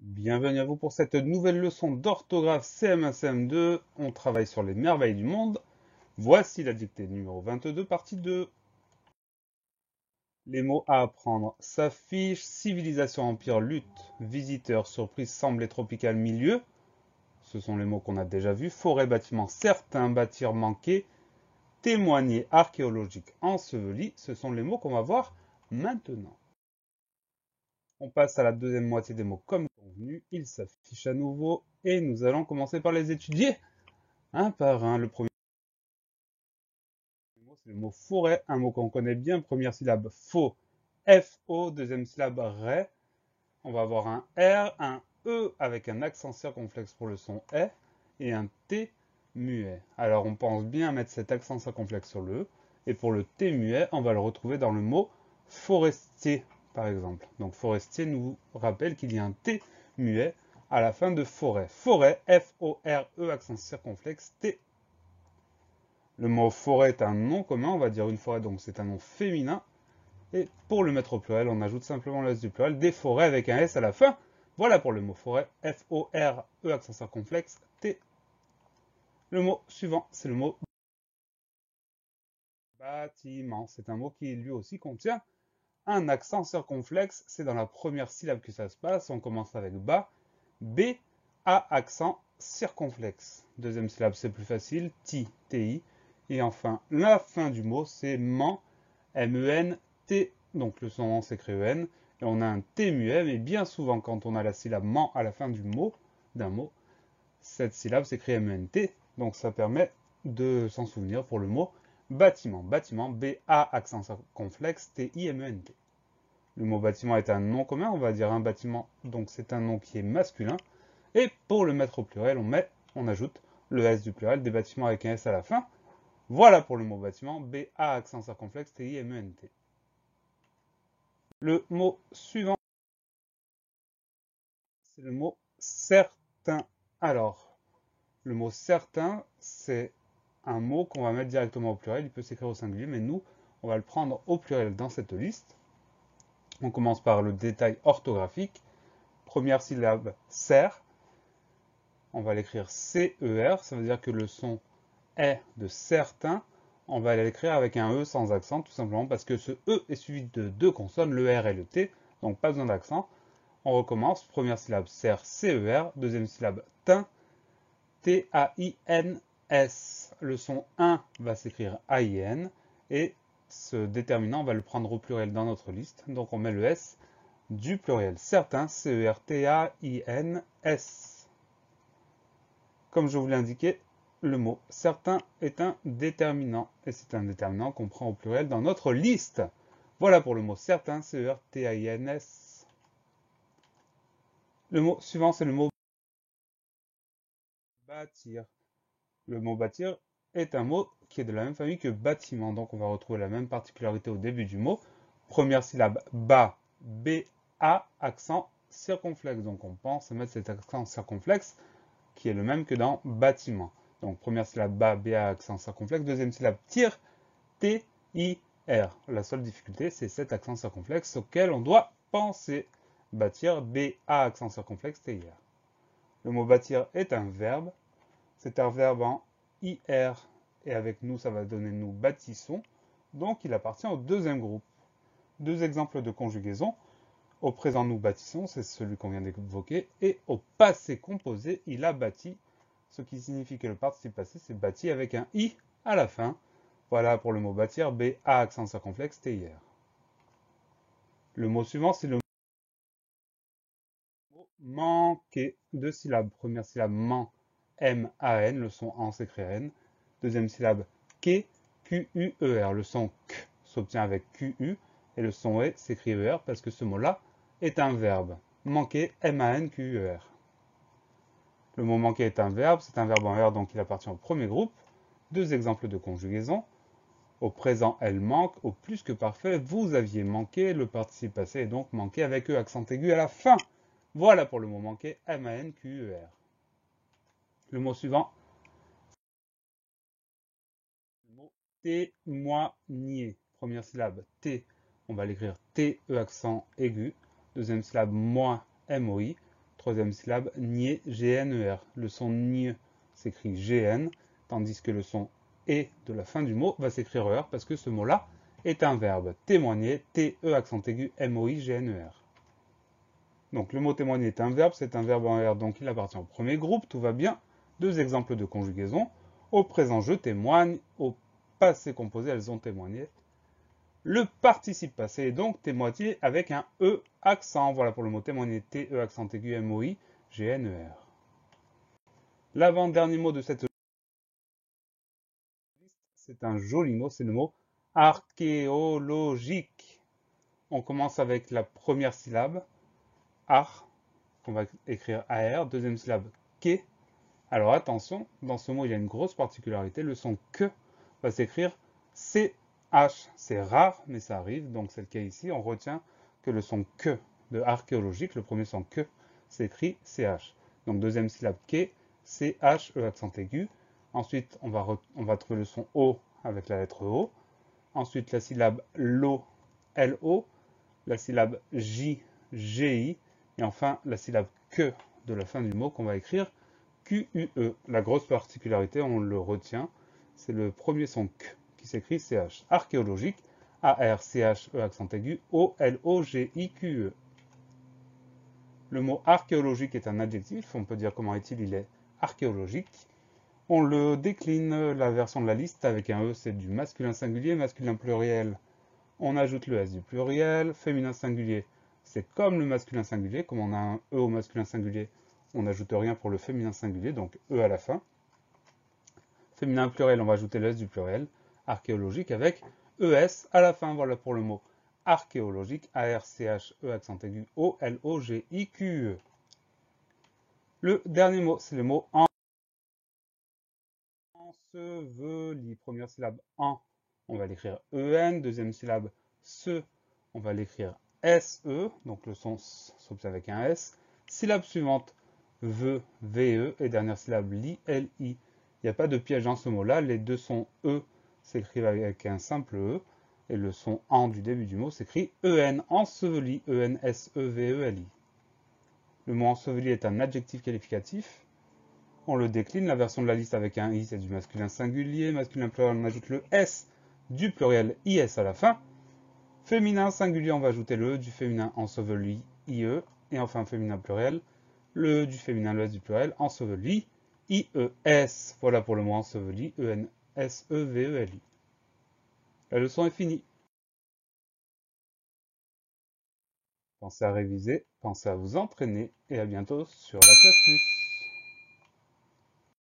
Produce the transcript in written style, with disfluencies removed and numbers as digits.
Bienvenue à vous pour cette nouvelle leçon d'orthographe CM1 CM2. On travaille sur les merveilles du monde. Voici la dictée numéro 22, partie 2. Les mots à apprendre s'affichent: civilisation, empire, lutte, visiteur, surprise, semblée, tropicale, milieu. Ce sont les mots qu'on a déjà vus. Forêt, bâtiment, certain, bâtir, manquer, témoigner, archéologique, enseveli. Ce sont les mots qu'on va voir maintenant. On passe à la deuxième moitié des mots comme convenu. Ils s'affichent à nouveau et nous allons commencer par les étudier un par un. Le premier mot, c'est le mot forêt, un mot qu'on connaît bien. Première syllabe, faux, F-O. Deuxième syllabe, ré. On va avoir un R, un E avec un accent circonflexe pour le son E et un T muet. Alors on pense bien mettre cet accent circonflexe sur le E. Et pour le T muet, on va le retrouver dans le mot forestier, par exemple. Donc forestier nous rappelle qu'il y a un T muet à la fin de forêt. Forêt, F-O-R-E, accent circonflexe, T. Le mot forêt est un nom commun, on va dire une forêt, donc c'est un nom féminin. Et pour le mettre au pluriel, on ajoute simplement le S du pluriel, des forêts avec un S à la fin. Voilà pour le mot forêt, F-O-R-E, accent circonflexe, T. Le mot suivant, c'est le mot bâtiment. C'est un mot qui lui aussi contient un accent circonflexe. C'est dans la première syllabe que ça se passe. On commence avec bas, B, A, accent circonflexe. Deuxième syllabe, c'est plus facile, ti, ti. Et enfin, la fin du mot, c'est ment, M-E-N-T. Donc le son s'écrit E-N. Et on a un T muet, mais bien souvent, quand on a la syllabe ment à la fin du mot, d'un mot, cette syllabe s'écrit M-E-N-T. Donc ça permet de s'en souvenir pour le mot bâtiment. Bâtiment, B-A, accent circonflexe, T-I-M-E-N-T. Le mot bâtiment est un nom commun, on va dire un bâtiment, donc c'est un nom qui est masculin. Et pour le mettre au pluriel, on ajoute le S du pluriel, des bâtiments avec un S à la fin. Voilà pour le mot bâtiment, B-A, accent circonflexe, T-I-M-E-N-T. Le mot suivant, c'est le mot certain. Alors, le mot certain, c'est un mot qu'on va mettre directement au pluriel. Il peut s'écrire au singulier, mais nous, on va le prendre au pluriel dans cette liste. On commence par le détail orthographique. Première syllabe, cer. On va l'écrire C-E-R. Ça veut dire que le son est de certain. On va l'écrire avec un E sans accent, tout simplement parce que ce E est suivi de deux consonnes, le R et le T. Donc pas besoin d'accent. On recommence. Première syllabe, cer, C-E-R. Deuxième syllabe, tin, T-A-I-N-S. Le son 1 va s'écrire A-I-N. Et ce déterminant, on va le prendre au pluriel dans notre liste. Donc on met le S du pluriel. Certain, C-E-R-T-A-I-N-S. Comme je vous l'ai indiqué, le mot certain est un déterminant. Et c'est un déterminant qu'on prend au pluriel dans notre liste. Voilà pour le mot certain, C-E-R-T-A-I-N-S. Le mot suivant, c'est le mot bâtir. Le mot bâtir est un mot qui est de la même famille que bâtiment. Donc on va retrouver la même particularité au début du mot. Première syllabe, bas, B-A, accent circonflexe. Donc on pense à mettre cet accent circonflexe qui est le même que dans bâtiment. Donc première syllabe, bas, B-A, accent circonflexe. Deuxième syllabe, tir, T-I-R. La seule difficulté, c'est cet accent circonflexe auquel on doit penser. Bâtir, B-A, accent circonflexe, T-I-R. Le mot bâtir est un verbe. C'est un verbe en IR et avec nous, ça va donner nous bâtissons. Donc, il appartient au deuxième groupe. Deux exemples de conjugaison. Au présent, nous bâtissons, c'est celui qu'on vient d'évoquer. Et au passé composé, il a bâti, ce qui signifie que le participe passé, c'est bâti avec un I à la fin. Voilà pour le mot bâtir, B-A, accent circonflexe, T-I-R. Le mot suivant, c'est le mot manquer. Deux syllabes. Première syllabe, man, M-A-N, le son en s'écrit N. Deuxième syllabe, Q, Q-U-E-R. Le son K s'obtient avec Q-U et le son E s'écrit E-R parce que ce mot-là est un verbe. Manquer, M-A-N-Q-U-E-R. Le mot manquer est un verbe, c'est un verbe en R donc il appartient au premier groupe. Deux exemples de conjugaison. Au présent, elle manque. Au plus que parfait, vous aviez manqué. Le participe passé est donc manqué avec E accent aigu à la fin. Voilà pour le mot manquer, M-A-N-Q-U-E-R. Le mot suivant, le mot témoigner. Première syllabe, T, on va l'écrire T, E accent aigu. Deuxième syllabe, moi, M-O-I. troisième syllabe, nier, G-N-E-R. Le son nie s'écrit G-N, tandis que le son et de la fin du mot va s'écrire ER parce que ce mot-là est un verbe. Témoigner, T-E accent aigu, M-O-I-G-N-E-R. Donc le mot témoigner est un verbe, c'est un verbe en R, donc il appartient au premier groupe, tout va bien. Deux exemples de conjugaison. Au présent, je témoigne. Au passé composé, elles ont témoigné. Le participe passé est donc témoigner avec un E accent. Voilà pour le mot témoigner, T-E accent aigu, M-O-I, G-N-E-R. L'avant-dernier mot de cette liste, c'est un joli mot, c'est le mot archéologique. On commence avec la première syllabe, ar, qu'on va écrire AR, deuxième syllabe, ké. Alors attention, dans ce mot, il y a une grosse particularité, le son que va s'écrire CH. C'est rare, mais ça arrive, donc c'est le cas ici. On retient que le son que de archéologique, le premier son que, s'écrit CH. Donc deuxième syllabe ké, CH, E accent aigu. Ensuite, on va trouver le son O avec la lettre O. Ensuite, la syllabe LO, LO. La syllabe J, GI. Et enfin, la syllabe que de la fin du mot qu'on va écrire QUE. La grosse particularité, on le retient, c'est le premier son Q qui s'écrit CH. Archéologique, A-R-C-H-E accent aigu, O-L-O-G-I-Q-E. Le mot archéologique est un adjectif, on peut dire comment est-il, il est archéologique. On le décline, la version de la liste, avec un E, c'est du masculin singulier, masculin pluriel. On ajoute le S du pluriel, féminin singulier, c'est comme le masculin singulier, comme on a un E au masculin singulier, on n'ajoute rien pour le féminin singulier, donc E à la fin. Féminin pluriel, on va ajouter le S du pluriel, archéologique, avec ES à la fin. Voilà pour le mot archéologique, A-R-C-H-E accent aigu, O-L-O-G-I-Q-E. Le dernier mot, c'est le mot enseveli. Première syllabe en, on va l'écrire EN, deuxième syllabe se, on va l'écrire SE, donc le son s'obtient avec un S. Syllabe suivante, VE, VE, et dernière syllabe li, LI. Il n'y a pas de piège dans ce mot-là, les deux sons E s'écrivent avec un simple E, et le son en du début du mot s'écrit EN, enseveli, E-N-S-E-V-E-L-I. Le mot enseveli est un adjectif qualificatif. On le décline, la version de la liste avec un I, c'est du masculin singulier, masculin pluriel, on ajoute le S du pluriel IS à la fin. Féminin singulier, on va ajouter le E du féminin enseveli, IE. Et enfin, féminin pluriel, le E du féminin, le S du pluriel, enseveli, IES. Voilà pour le mot enseveli, E-N-S-E-V-E-L-I. La leçon est finie. Pensez à réviser, pensez à vous entraîner et à bientôt sur la classe plus.